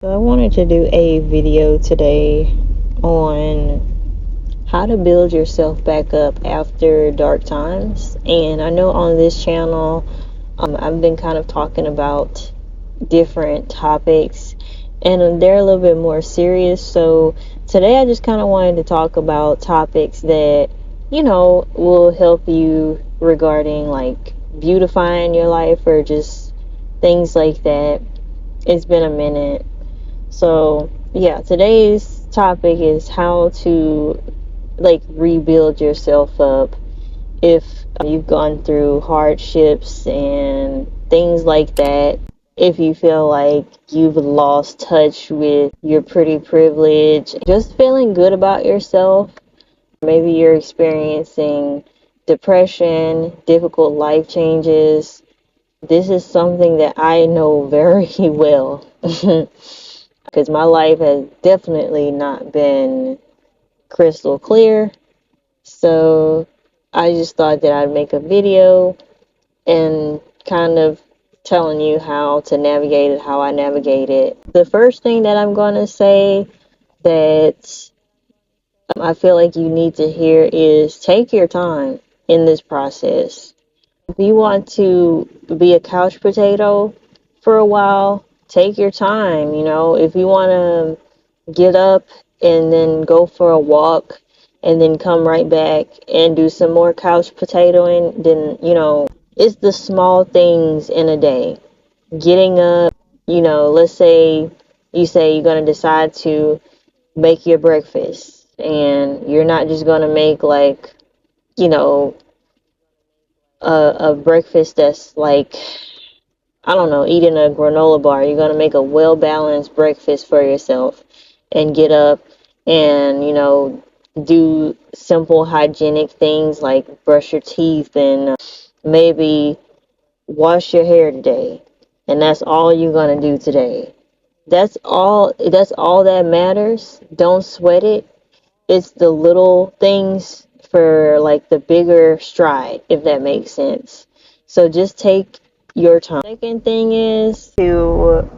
So I wanted to do a video today on how to build yourself back up after dark times. And I know on this channel, I've been kind of talking about different topics and they're a little bit more serious. So today I just kind of wanted to talk about topics that, will help you regarding like beautifying your life or just things like that. It's been a minute. So, yeah, today's topic is how to like rebuild yourself up if you've gone through hardships and things like that. If you feel like you've lost touch with your pretty privilege, just feeling good about yourself. Maybe you're experiencing depression, difficult life changes. This is something that I know very well. Because my life has definitely not been crystal clear. So I just thought that I'd make a video and kind of telling you how to navigate it, how I navigate it. The first thing that I'm going to say that I feel like you need to hear is take your time in this process. If you want to be a couch potato for a while, take your time. If you want to get up and then go for a walk and then come right back and do some more couch potatoing, then, it's the small things in a day. Getting up, let's say you say you're going to decide to make your breakfast and you're not just going to make like, you know, a breakfast that's like, I don't know, eating a granola bar. You're going to make a well balanced breakfast for yourself and get up and, do simple hygienic things like brush your teeth and maybe wash your hair today. And that's all you're going to do today. That's all that matters. Don't sweat it. It's the little things for like the bigger stride, if that makes sense. So just take your time. Second thing is to,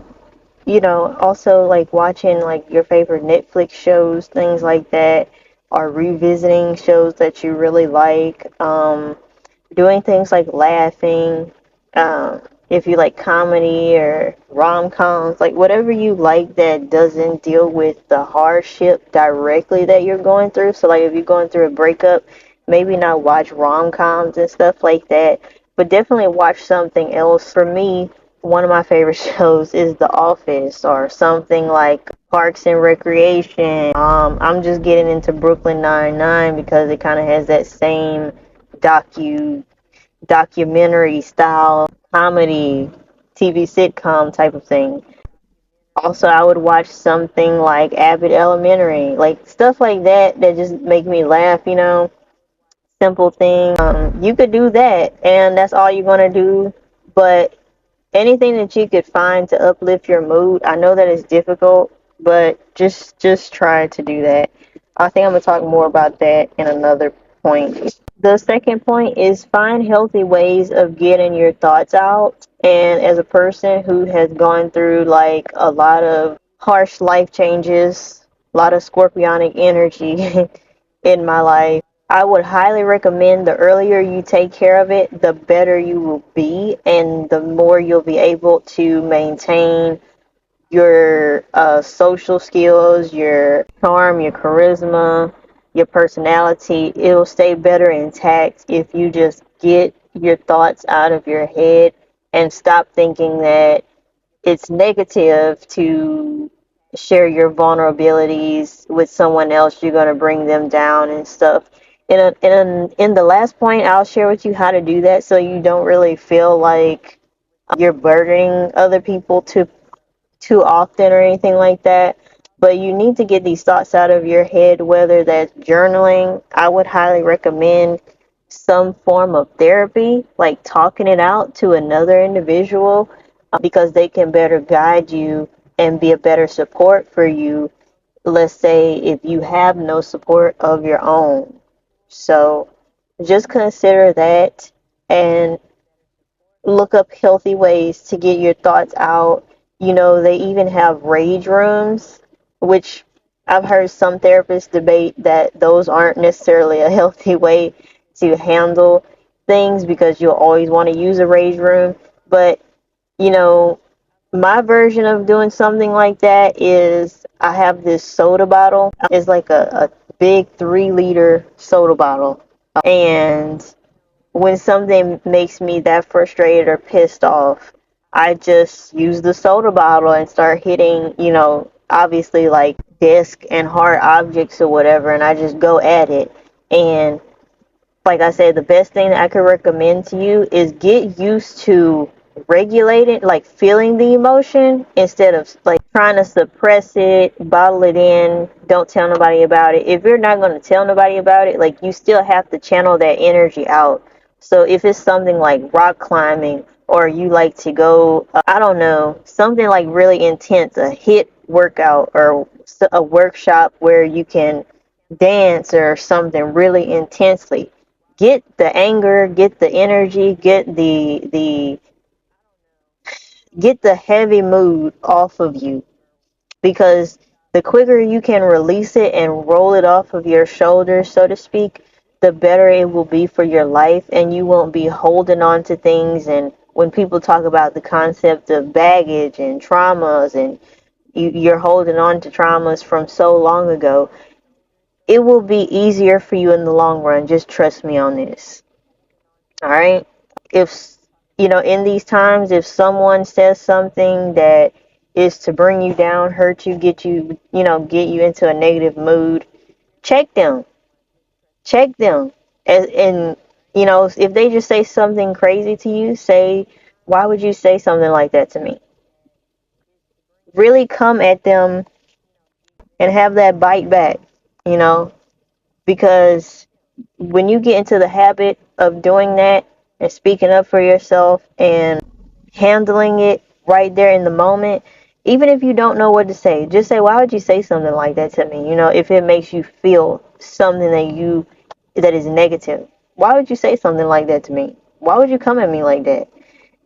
also like watching like your favorite Netflix shows, things like that, or revisiting shows that you really like. Doing things like laughing, if you like comedy or rom-coms, like whatever you like that doesn't deal with the hardship directly that you're going through. So like if you're going through a breakup, maybe not watch rom-coms and stuff like that, but definitely watch something else. For me, one of my favorite shows is The Office or something like Parks and Recreation. I'm just getting into Brooklyn Nine-Nine because it kind of has that same documentary style comedy TV sitcom type of thing. Also, I would watch something like Abbott Elementary, like stuff like that just make me laugh. Simple thing. You could do that, and that's all you're gonna do. But anything that you could find to uplift your mood, I know that it's difficult, but just try to do that. I think I'm gonna talk more about that in another point. The second point is find healthy ways of getting your thoughts out. And as a person who has gone through like a lot of harsh life changes, a lot of scorpionic energy in my life, I would highly recommend the earlier you take care of it, the better you will be, and the more you'll be able to maintain your social skills, your charm, your charisma, your personality. It'll stay better intact if you just get your thoughts out of your head and stop thinking that it's negative to share your vulnerabilities with someone else. You're going to bring them down and stuff. In the last point, I'll share with you how to do that so you don't really feel like you're burdening other people too often or anything like that. But you need to get these thoughts out of your head, whether that's journaling. I would highly recommend some form of therapy, like talking it out to another individual, because they can better guide you and be a better support for you. Let's say if you have no support of your own. So just consider that and look up healthy ways to get your thoughts out. They even have rage rooms, which I've heard some therapists debate that those aren't necessarily a healthy way to handle things, because you'll always want to use a rage room. But, you know, my version of doing something like that is I have this soda bottle. It's like a big 3-liter soda bottle. And when something makes me that frustrated or pissed off, I just use the soda bottle and start hitting, obviously like desk and hard objects or whatever, and I just go at it. And like I said, the best thing that I could recommend to you is get used to regulating, like feeling the emotion instead of like trying to suppress it, bottle it in, don't tell nobody about it. If you're not going to tell nobody about it, like you still have to channel that energy out. So if it's something like rock climbing, or you like to go, I don't know, something like really intense, a hit workout or a workshop where you can dance or something really intensely, get the anger, get the energy, get the heavy mood off of you, because the quicker you can release it and roll it off of your shoulders, so to speak, the better it will be for your life, and you won't be holding on to things. And when people talk about the concept of baggage and traumas, and you're holding on to traumas from so long ago, it will be easier for you in the long run. Just trust me on this. All right. If, in these times, if someone says something that is to bring you down, hurt you, get you into a negative mood, check them. Check them. And, if they just say something crazy to you, say, why would you say something like that to me? Really come at them and have that bite back, you know, because when you get into the habit of doing that and speaking up for yourself and handling it right there in the moment, even if you don't know what to say, just say, why would you say something like that to me? If it makes you feel something that is negative, why would you say something like that to me? Why would you come at me like that?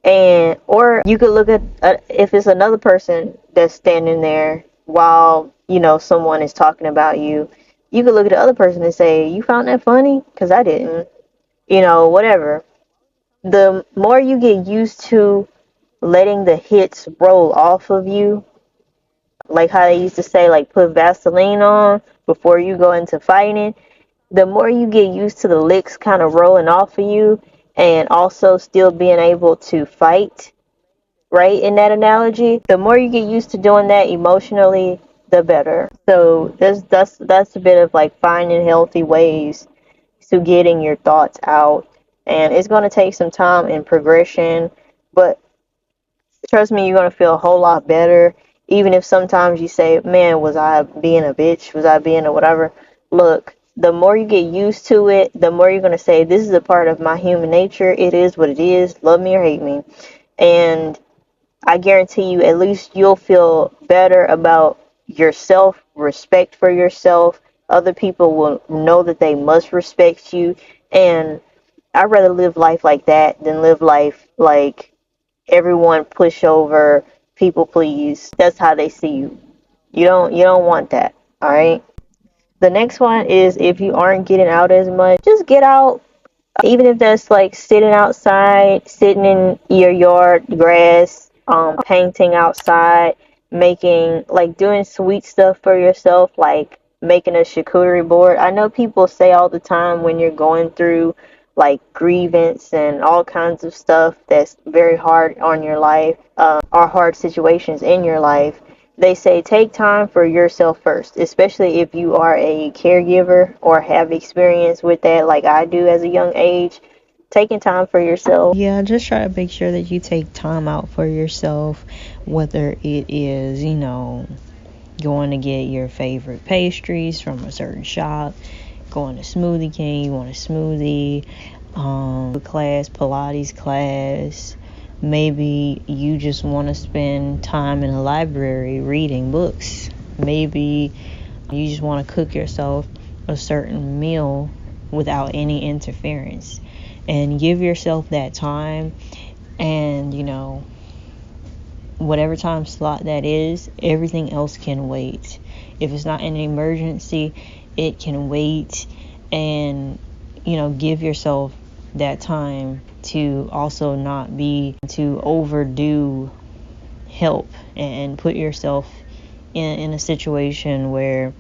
And or you could look at, if it's another person that's standing there while someone is talking about you, you could look at the other person and say, you found that funny? Because I didn't. Whatever. The more you get used to letting the hits roll off of you, like how they used to say, like put Vaseline on before you go into fighting, the more you get used to the licks kind of rolling off of you, and also still being able to fight, right, in that analogy, the more you get used to doing that emotionally, the better. So that's a bit of like finding healthy ways to getting your thoughts out. And it's going to take some time and progression, but trust me, you're going to feel a whole lot better. Even if sometimes you say, man, was I being a bitch? Was I being a whatever? Look, the more you get used to it, the more you're going to say, this is a part of my human nature. It is what it is. Love me or hate me. And I guarantee you, at least you'll feel better about yourself, respect for yourself. Other people will know that they must respect you. And I'd rather live life like that than live life like everyone pushover, people please. That's how they see you. You don't want that. All right. The next one is, if you aren't getting out as much, just get out. Even if that's like sitting outside, sitting in your yard grass, painting outside, making, like, doing sweet stuff for yourself, like making a charcuterie board. I know people say all the time, when you're going through like grievance and all kinds of stuff that's very hard on your life, or hard situations in your life, they say take time for yourself first, especially if you are a caregiver or have experience with that, like I do as a young age. Taking time for yourself. Yeah, just try to make sure that you take time out for yourself, whether it is, going to get your favorite pastries from a certain shop, going to Smoothie King, you want a smoothie, class, Pilates class. Maybe you just want to spend time in a library reading books. Maybe you just want to cook yourself a certain meal without any interference. And give yourself that time, and whatever time slot that is, everything else can wait. If it's not an emergency, it can wait. And give yourself that time to also not be to overdo help and put yourself in a situation where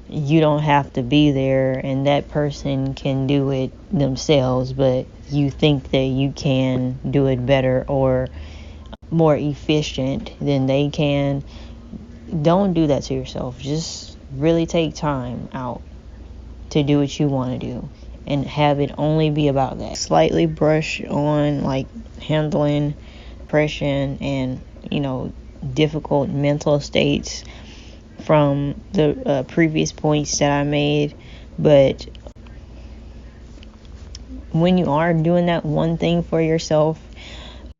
you don't have to be there and that person can do it themselves, but you think that you can do it better or more efficient than they can. Don't do that to yourself. Just really take time out to do what you want to do and have it only be about that. Slightly brush on like handling depression and difficult mental states from the previous points that I made. But when you are doing that one thing for yourself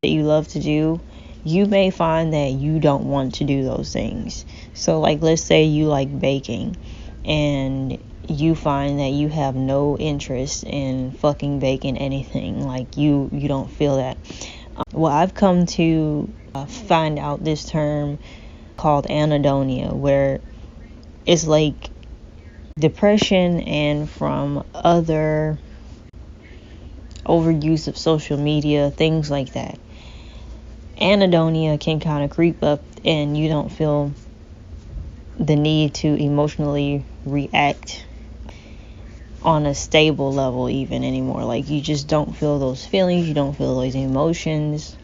that you love to do, you may find that you don't want to do those things. So like, let's say you like baking and you find that you have no interest in fucking baking anything. Like you don't feel that. Well, I've come to find out this term called anhedonia, where it's like depression and from other overuse of social media, things like that. Anhedonia can kind of creep up and you don't feel the need to emotionally react on a stable level even anymore. Like you just don't feel those feelings, you don't feel those emotions.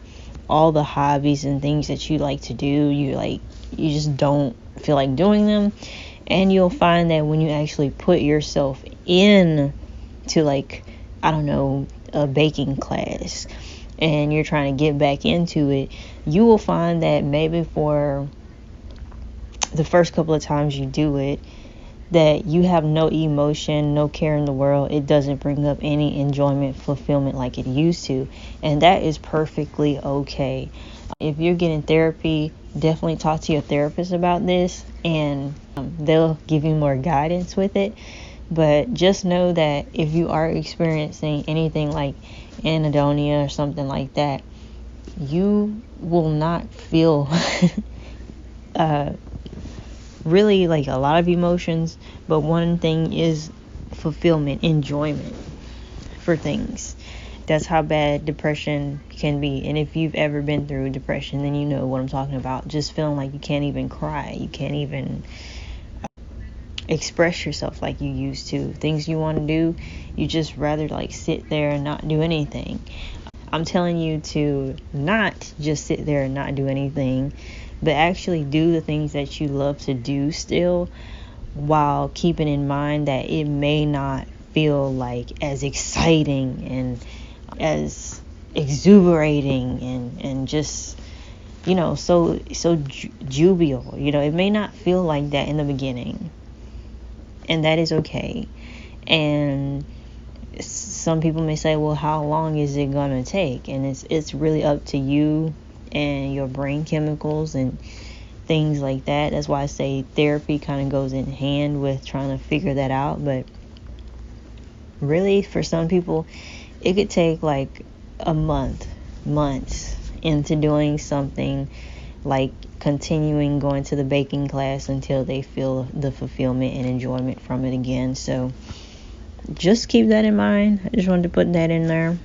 All the hobbies and things that you like to do, you just don't feel like doing them. And you'll find that when you actually put yourself in to like, I don't know, a baking class and you're trying to get back into it, you will find that maybe for the first couple of times you do it, that you have no emotion, no care in the world. It doesn't bring up any enjoyment, fulfillment like it used to. And that is perfectly okay. If you're getting therapy, definitely talk to your therapist about this and they'll give you more guidance with it. But just know that if you are experiencing anything like anhedonia or something like that, you will not feel really like a lot of emotions, but one thing is fulfillment, enjoyment for things. That's how bad depression can be. And if you've ever been through depression, then you know what I'm talking about. Just feeling like you can't even cry, you can't even express yourself like you used to. Things you want to do, you just rather like sit there and not do anything. I'm telling you to not just sit there and not do anything, but actually do the things that you love to do still, while keeping in mind that it may not feel like as exciting and as exuberating and just so jubilant. It may not feel like that in the beginning, and that is okay. And some people may say, well, how long is it gonna take? And it's really up to you and your brain chemicals and things like that. That's why I say therapy kind of goes in hand with trying to figure that out. But really, for some people, it could take like a months into doing something like continuing going to the baking class until they feel the fulfillment and enjoyment from it again. So just keep that in mind. I just wanted to put that in there.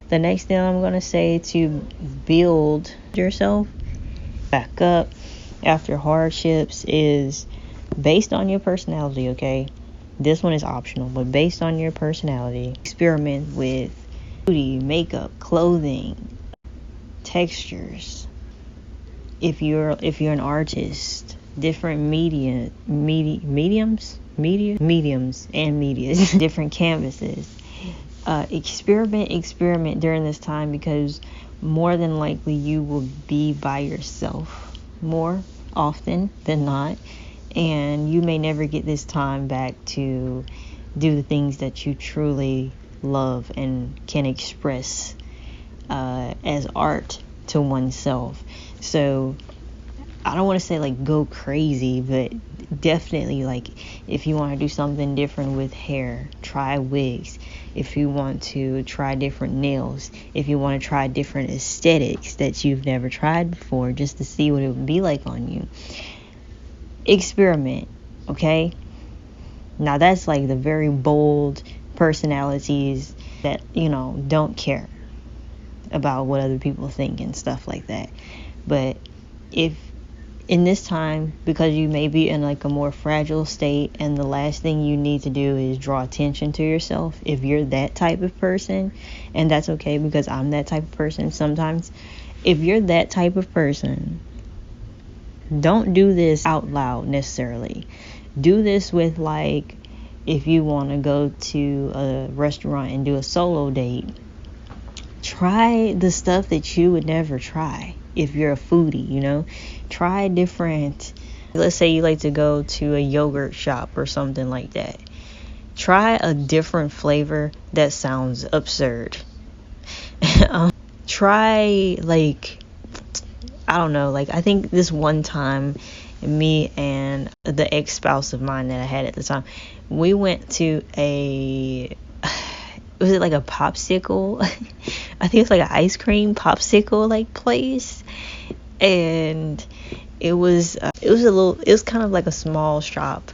The next thing I'm going to say to build yourself back up after hardships is based on your personality, okay? This one is optional, but based on your personality, experiment with beauty, makeup, clothing, textures. If you're an artist, different mediums and medias, different canvases. Experiment during this time, because more than likely you will be by yourself more often than not, and you may never get this time back to do the things that you truly love and can express as art to oneself. So I don't want to say like go crazy, but definitely like if you want to do something different with hair, try wigs. If you want to try different nails, if you want to try different aesthetics that you've never tried before, just to see what it would be like on you, experiment. Okay, now that's like the very bold personalities that, you know, don't care about what other people think and stuff like that. But if in this time, because you may be in like a more fragile state, and the last thing you need to do is draw attention to yourself, if you're that type of person, and that's okay because I'm that type of person sometimes, if you're that type of person, don't do this out loud necessarily. Do this with, like, if you want to go to a restaurant and do a solo date, try the stuff that you would never try. If you're a foodie, you know, try different. Let's say you like to go to a yogurt shop or something like that. Try a different flavor that sounds absurd. Try, like, I don't know, like, I think this one time, me and the ex-spouse of mine that I had at the time, we went to was it like a popsicle? I think it's like an ice cream popsicle like place, and it was kind of like a small shop,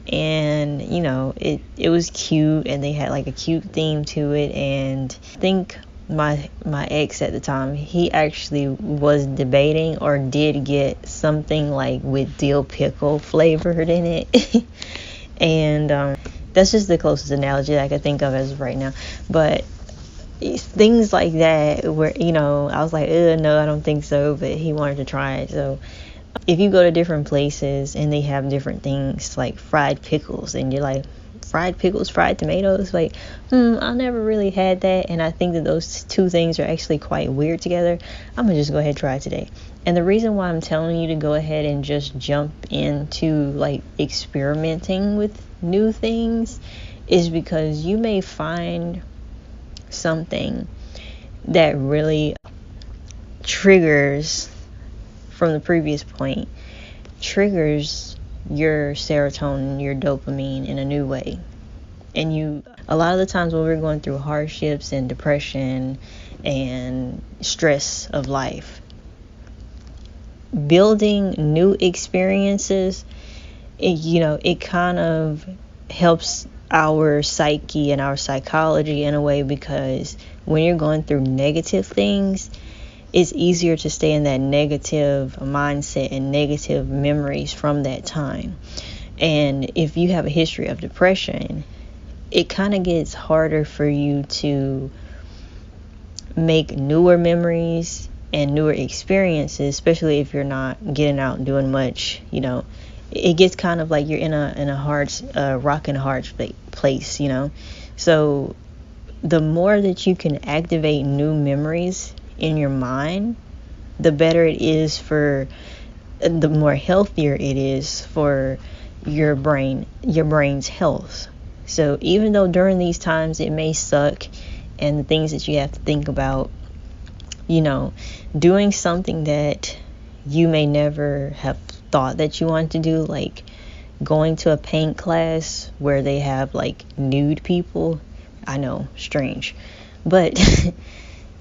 and you know, it was cute, and they had like a cute theme to it. And I think my ex at the time, he actually was debating or did get something like with dill pickle flavored in it. And that's just the closest analogy that I could think of as of right now. But things like that where, you know, I was like, no, I don't think so, but he wanted to try it. So if you go to different places and they have different things like fried pickles, and you're like, fried pickles, fried tomatoes, like, I never really had that, and I think that those two things are actually quite weird together, I'm gonna just go ahead and try it today. And the reason why I'm telling you to go ahead and just jump into like experimenting with new things is because you may find something that really triggers, from the previous point, triggers your serotonin, your dopamine in a new way. And a lot of the times when we're going through hardships and depression and stress of life, building new experiences, it kind of helps our psyche and our psychology in a way, because when you're going through negative things, it's easier to stay in that negative mindset and negative memories from that time. And if you have a history of depression, it kind of gets harder for you to make newer memories and newer experiences, especially if you're not getting out and doing much. You know, it gets kind of like you're in a hard rock and hard place, you know. So the more that you can activate new memories in your mind, the better it is for, the more healthier it is for your brain's health. So even though during these times it may suck, and the things that you have to think about, you know, doing something that you may never have thought that you want to do, like going to a paint class where they have like nude people. I know, strange, but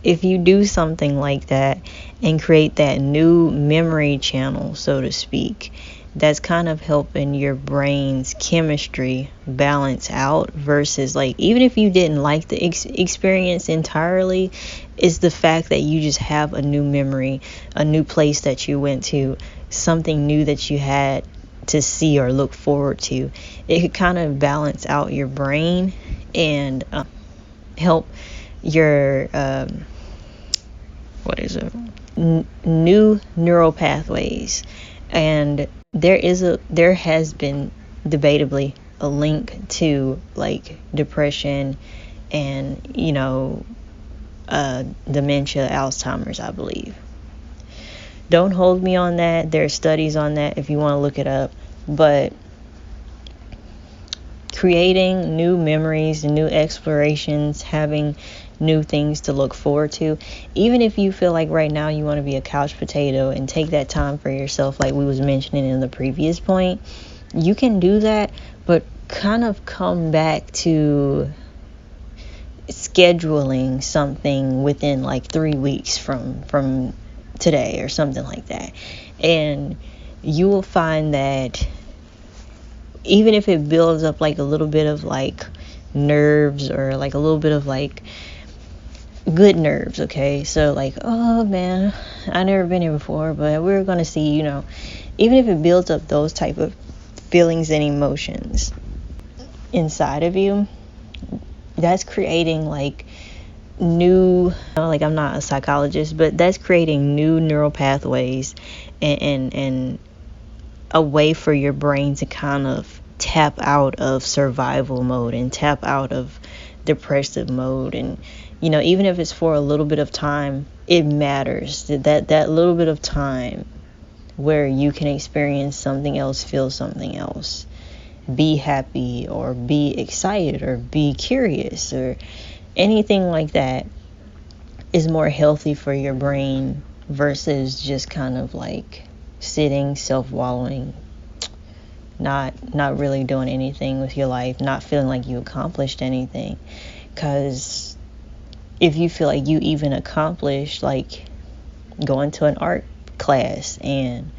if you do something like that and create that new memory channel, so to speak, that's kind of helping your brain's chemistry balance out, versus like, even if you didn't like the experience entirely, it's the fact that you just have a new memory, a new place that you went to, something new that you had to see or look forward to. It could kind of balance out your brain and help your new neural pathways. And there has been debatably a link to like depression and, you know, dementia, Alzheimer's, I believe. Don't hold me on that. There are studies on that if you want to look it up. But creating new memories and new explorations, having new things to look forward to. Even if you feel like right now you want to be a couch potato and take that time for yourself, like we was mentioning in the previous point, you can do that, but kind of come back to scheduling something within like 3 weeks from today or something like that. And you will find that even if it builds up like a little bit of like nerves or like a little bit of like good nerves, okay? So like, oh man, I never been here before, but we're gonna see, even if it builds up those type of feelings and emotions inside of you, that's creating like new, like I'm not a psychologist, but that's creating new neural pathways and a way for your brain to kind of tap out of survival mode and tap out of depressive mode. And even if it's for a little bit of time, it matters that little bit of time where you can experience something else, feel something else, be happy or be excited or be curious or anything like that is more healthy for your brain versus just kind of like sitting, self-wallowing, not really doing anything with your life, not feeling like you accomplished anything. Because if you feel like you even accomplished like going to an art class and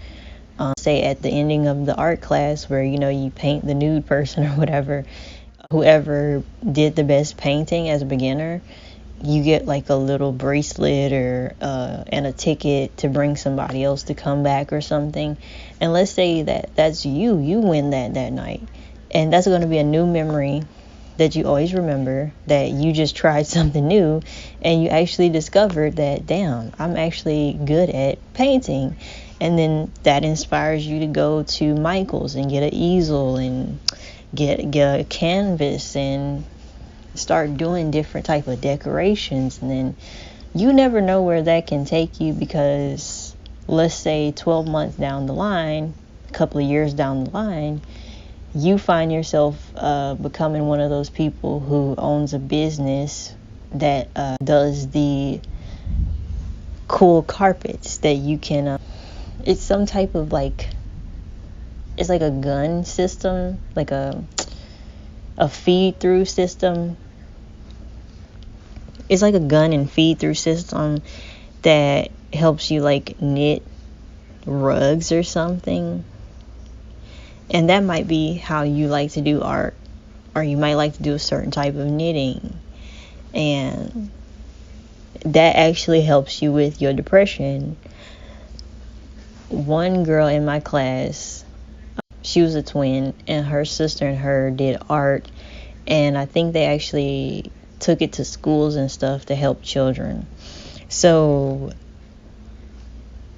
say at the ending of the art class where you paint the nude person or whatever, whoever did the best painting as a beginner, you get like a little bracelet or and a ticket to bring somebody else to come back or something. And let's say that's you win that night, and that's going to be a new memory that you always remember, that you just tried something new and you actually discovered that, damn, I'm actually good at painting. And then that inspires you to go to Michael's and get an easel and get a canvas and start doing different type of decorations. And then you never know where that can take you, because let's say 12 months down the line, a couple of years down the line, you find yourself becoming one of those people who owns a business that does the cool carpets that you can it's some type of like, it's like a gun system, like a feed through system. It's like a gun and feed through system that helps you like knit rugs or something. And that might be how you like to do art, or you might like to do a certain type of knitting, and that actually helps you with your depression. One girl in my class, she was a twin, and her sister and her did art, and I think they actually took it to schools and stuff to help children. So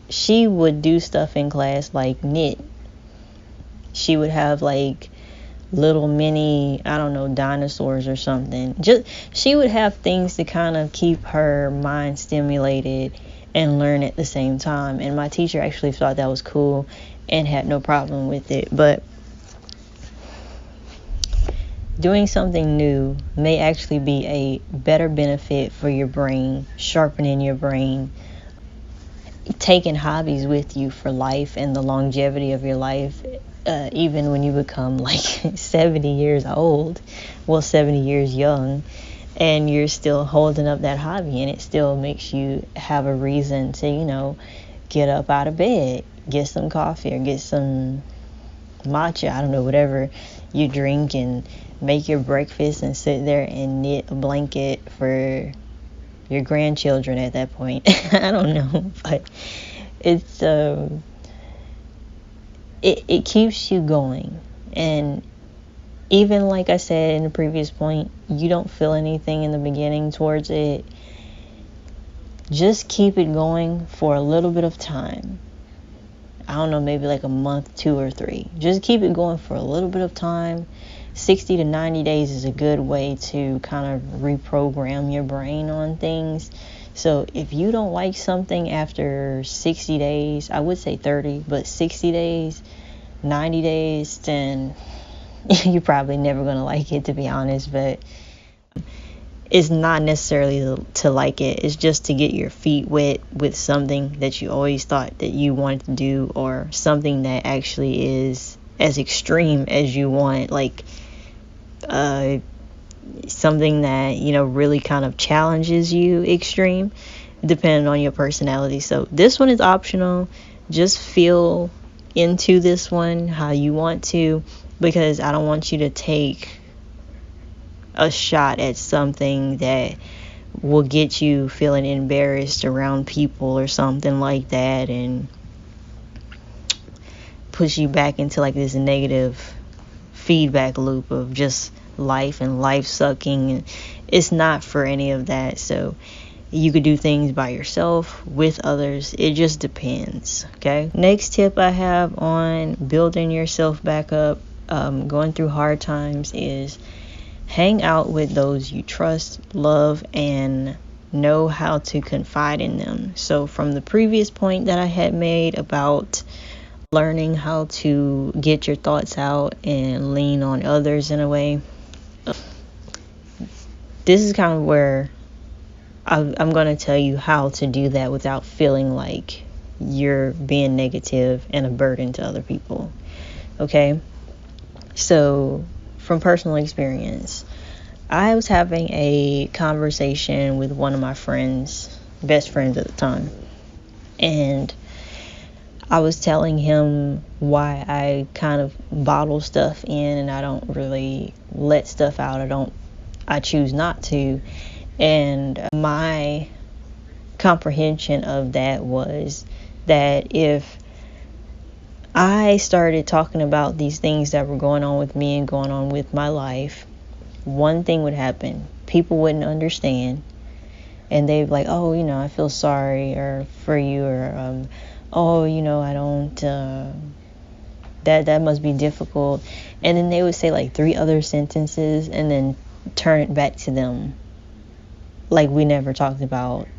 she would do stuff in class like knit. She would have like little mini, I don't know, dinosaurs or something. She would have things to kind of keep her mind stimulated and learn at the same time. And my teacher actually thought that was cool and had no problem with it. But doing something new may actually be a better benefit for your brain, sharpening your brain, taking hobbies with you for life and the longevity of your life. Even when you become like 70 years old, 70 years young, and you're still holding up that hobby, and it still makes you have a reason to, get up out of bed, get some coffee or get some matcha, I don't know, whatever you drink, and make your breakfast and sit there and knit a blanket for your grandchildren at that point. I don't know, but it's it keeps you going. And even like I said in the previous point, you don't feel anything in the beginning towards it. Just keep it going for a little bit of time. I don't know, maybe like a month, 2 or 3. Just keep it going for a little bit of time. 60 to 90 days is a good way to kind of reprogram your brain on things. So if you don't like something after 60 days, I would say 30, but 60 days, 90 days, then you're probably never going to like it, to be honest. But it's not necessarily to like it. It's just to get your feet wet with something that you always thought that you wanted to do, or something that actually is as extreme as you want, like something that, you know, really kind of challenges you extreme, depending on your personality. So this one is optional. Just feel into this one how you want to, because I don't want you to take a shot at something that will get you feeling embarrassed around people or something like that, and push you back into like this negative feedback loop of just life and life sucking. And it's not for any of that. So you could do things by yourself, with others. It just depends. Okay. Next tip I have on building yourself back up, going through hard times, is hang out with those you trust, love, and know how to confide in them. So from the previous point that I had made about learning how to get your thoughts out and lean on others in a way, this is kind of where I'm going to tell you how to do that without feeling like you're being negative and a burden to other people. Okay? So, from personal experience, I was having a conversation with one of my friends, best friends at the time, and I was telling him why I kind of bottle stuff in and I don't really let stuff out. I choose not to. And my comprehension of that was that if I started talking about these things that were going on with me and going on with my life, one thing would happen. People wouldn't understand, and they'd be like, oh, you know, I feel sorry for you, or oh, you know, I don't, that must be difficult. And then they would say like 3 other sentences and then turn it back to them like we never talked about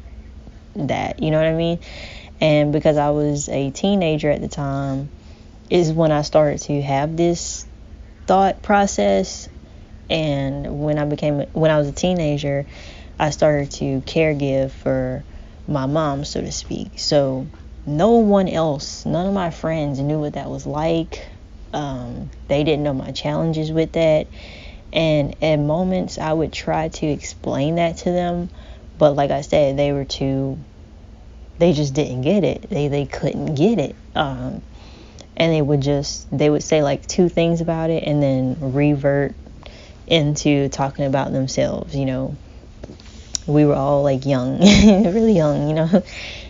that. You know what I mean? And because I was a teenager at the time is when I started to have this thought process. And when I was a teenager, I started to caregive for my mom, so to speak. So no one else, none of my friends knew what that was like. They didn't know my challenges with that. And at moments I would try to explain that to them, but like I said, they just didn't get it. They couldn't get it. And they would say like 2 things about it and then revert into talking about themselves. You know, we were all like young, really young, you know.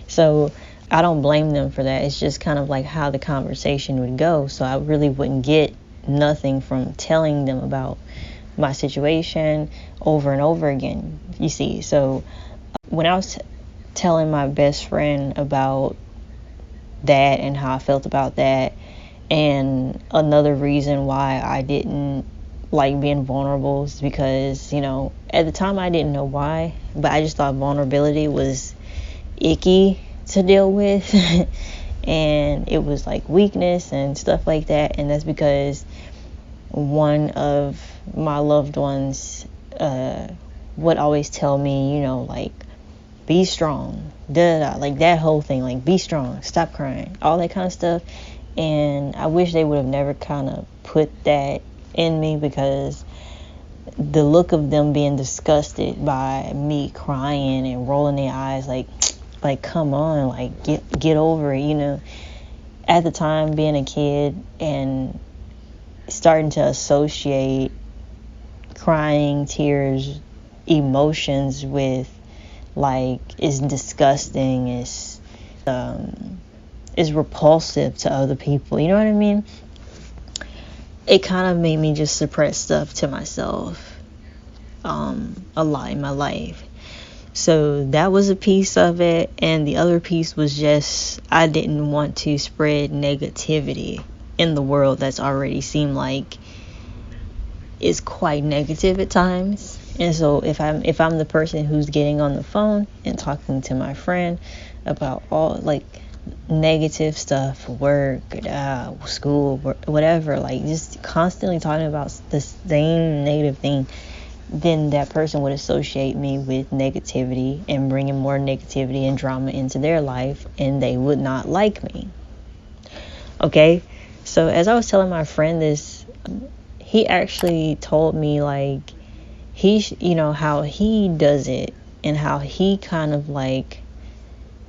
So I don't blame them for that. It's just kind of like how the conversation would go. So I really wouldn't get nothing from telling them about my situation over and over again, you see. So when I was telling my best friend about that and how I felt about that, and another reason why I didn't like being vulnerable is because, you know, at the time I didn't know why, but I just thought vulnerability was icky to deal with and it was like weakness and stuff like that. And that's because one of my loved ones would always tell me, you know, like, be strong, like that whole thing, like, be strong, stop crying, all that kind of stuff. And I wish they would have never kind of put that in me, because the look of them being disgusted by me crying and rolling their eyes like come on, like get over it, you know. At the time, being a kid and starting to associate crying, tears, emotions with like it's disgusting, it's repulsive to other people, you know what I mean? It kind of made me just suppress stuff to myself a lot in my life. So that was a piece of it. And the other piece was just I didn't want to spread negativity in the world that's already seemed like is quite negative at times. And so if I'm the person who's getting on the phone and talking to my friend about all like negative stuff, work, school, whatever, like just constantly talking about the same negative thing, then that person would associate me with negativity and bringing more negativity and drama into their life, and they would not like me. Okay, so as I was telling my friend this, he actually told me like how he does it and how he kind of like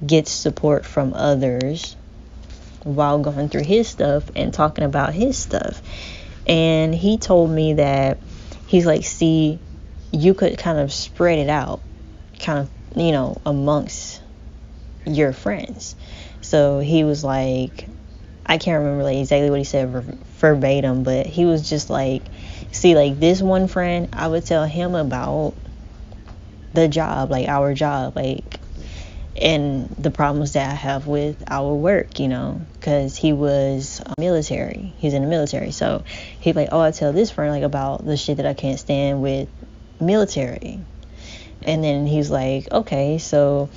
gets support from others while going through his stuff and talking about his stuff. And he told me that he's like, see, you could kind of spread it out, kind of, amongst your friends. So he was like, I can't remember like exactly what he said verbatim, but he was just like, see, like this one friend, I would tell him about the job, like our job, like, and the problems that I have with our work, because he was military. He's in the military. So he's like, oh, I tell this friend like about the shit that I can't stand with military. And then he's like, okay, so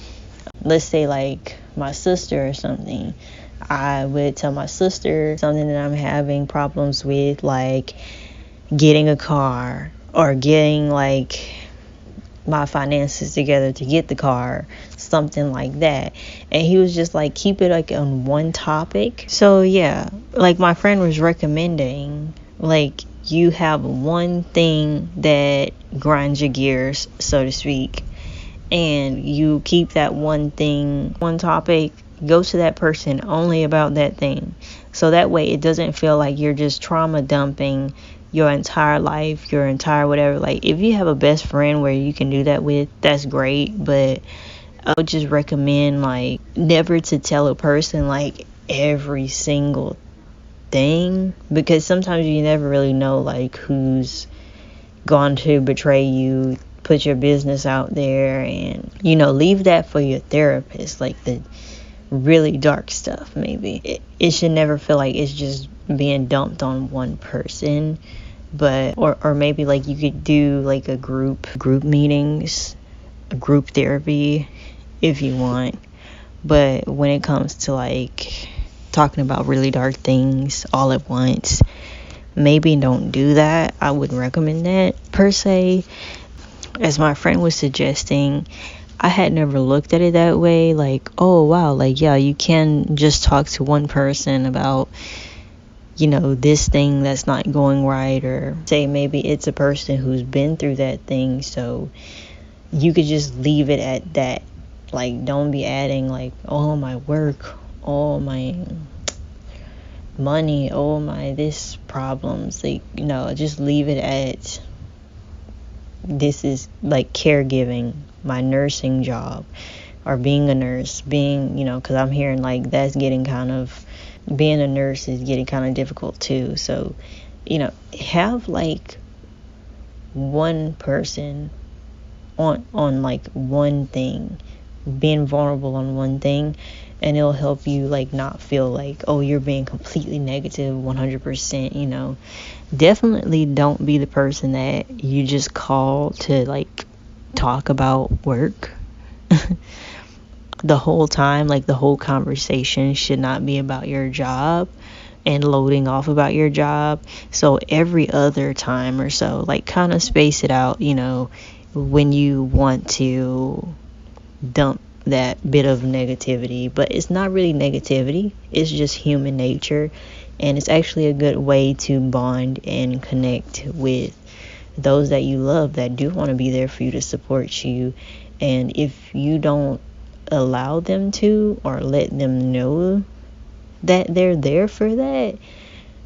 let's say like my sister or something. I would tell my sister something that I'm having problems with, like getting a car or getting like my finances together to get the car, something like that. And he was just like, keep it like on one topic. So yeah, like my friend was recommending like you have one thing that grinds your gears, so to speak, and you keep that one thing, one topic, go to that person only about that thing. So that way it doesn't feel like you're just trauma dumping your entire life, your entire whatever. Like if you have a best friend where you can do that with, that's great. But I would just recommend like never to tell a person like every single thing, because sometimes you never really know like who's going to betray you, put your business out there, and leave that for your therapist, like the really dark stuff. Maybe it should never feel like it's just being dumped on one person. But or maybe like you could do like a group meetings, a group therapy if you want. But when it comes to like talking about really dark things all at once, maybe don't do that. I wouldn't recommend that per se. As my friend was suggesting, I had never looked at it that way. Like, oh wow, like yeah, you can just talk to one person about this thing that's not going right, or say maybe it's a person who's been through that thing, so you could just leave it at that. Like, don't be adding like, oh, my work, oh, my money, oh, my this problems. Like, just leave it at, this is like caregiving, my nursing job, or being a nurse, being, because I'm hearing like that's getting kind of, being a nurse is getting kind of difficult too. So, have like one person on like one thing, being vulnerable on one thing, and it'll help you like not feel like, oh, you're being completely negative 100%. Definitely don't be the person that you just call to like talk about work the whole time. Like the whole conversation should not be about your job and loading off about your job. So every other time or so, like kind of space it out, when you want to dump that bit of negativity. But it's not really negativity, it's just human nature, and it's actually a good way to bond and connect with those that you love, that do want to be there for you, to support you. And if you don't allow them to, or let them know that they're there for that,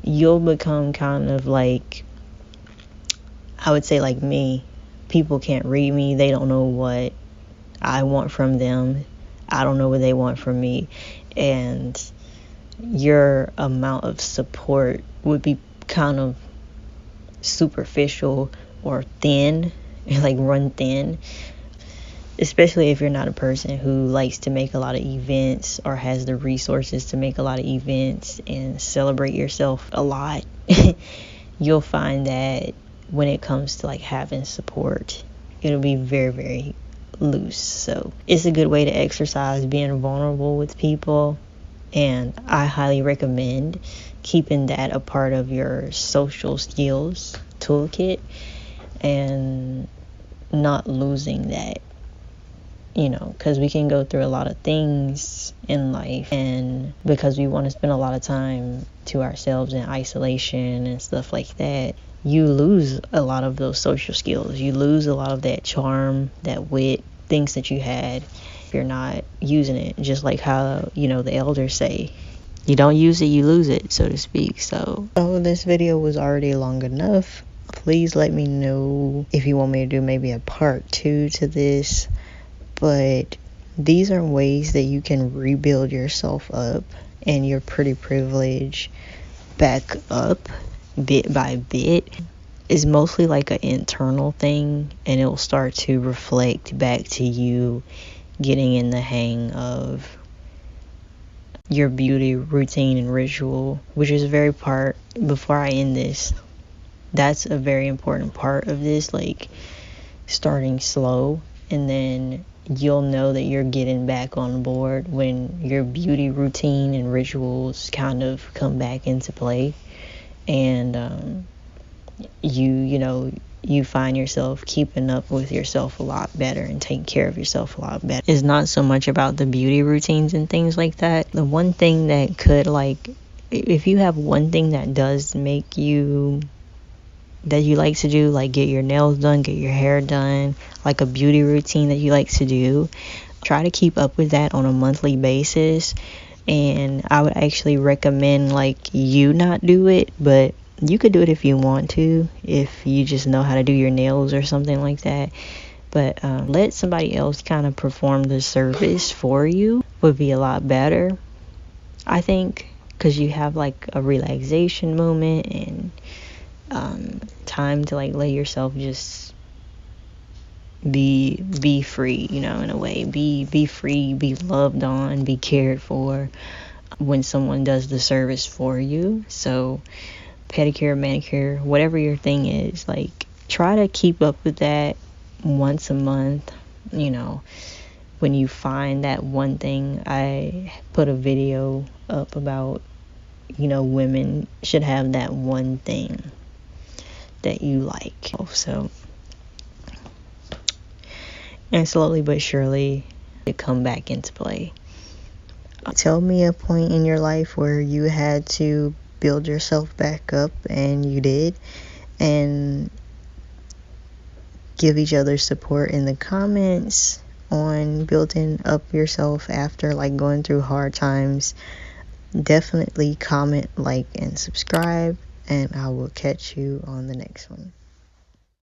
you'll become kind of like, I would say like me. People can't read me. They don't know what I want from them. I don't know what they want from me. And your amount of support would be kind of superficial or thin, and like run thin. Especially if you're not a person who likes to make a lot of events, or has the resources to make a lot of events and celebrate yourself a lot. You'll find that when it comes to like having support, it'll be very, very loose. So it's a good way to exercise being vulnerable with people, and I highly recommend keeping that a part of your social skills toolkit. And not losing that, you know, because we can go through a lot of things in life, and because we want to spend a lot of time to ourselves in isolation and stuff like that, you lose a lot of those social skills. You lose a lot of that charm, that wit, things that you had if you're not using it. Just like how, you know, the elders say, you don't use it, you lose it, so to speak. So this video was already long enough. Please let me know if you want me to do maybe a part 2 to this. But these are ways that you can rebuild yourself up and your pretty privilege back up bit by bit. Is mostly like an internal thing, and it'll start to reflect back to you getting in the hang of your beauty routine and ritual, which is a very part, before I end this, that's a very important part of this, like starting slow, and then you'll know that you're getting back on board when your beauty routine and rituals kind of come back into play, and you find yourself keeping up with yourself a lot better and taking care of yourself a lot better. It's not so much about the beauty routines and things like that. The one thing that could, like, if you have one thing that does make you, that you like to do, like get your nails done, get your hair done, like a beauty routine that you like to do, try to keep up with that on a monthly basis. And I would actually recommend, like, you not do it, but you could do it if you want to, if you just know how to do your nails or something like that. But let somebody else kind of perform the service for you would be a lot better, I think, because you have like a relaxation moment and time to like let yourself just be free, you know, in a way. Be free, be loved on, be cared for when someone does the service for you. So pedicure, manicure, whatever your thing is, like, try to keep up with that once a month. You know, when you find that one thing, I put a video up about, you know, women should have that one thing that you like. So, and slowly but surely it come back into play. Tell me a point in your life where you had to build yourself back up and you did, and give each other support in the comments on building up yourself after like going through hard times. Definitely comment, like, and subscribe, and I will catch you on the next one.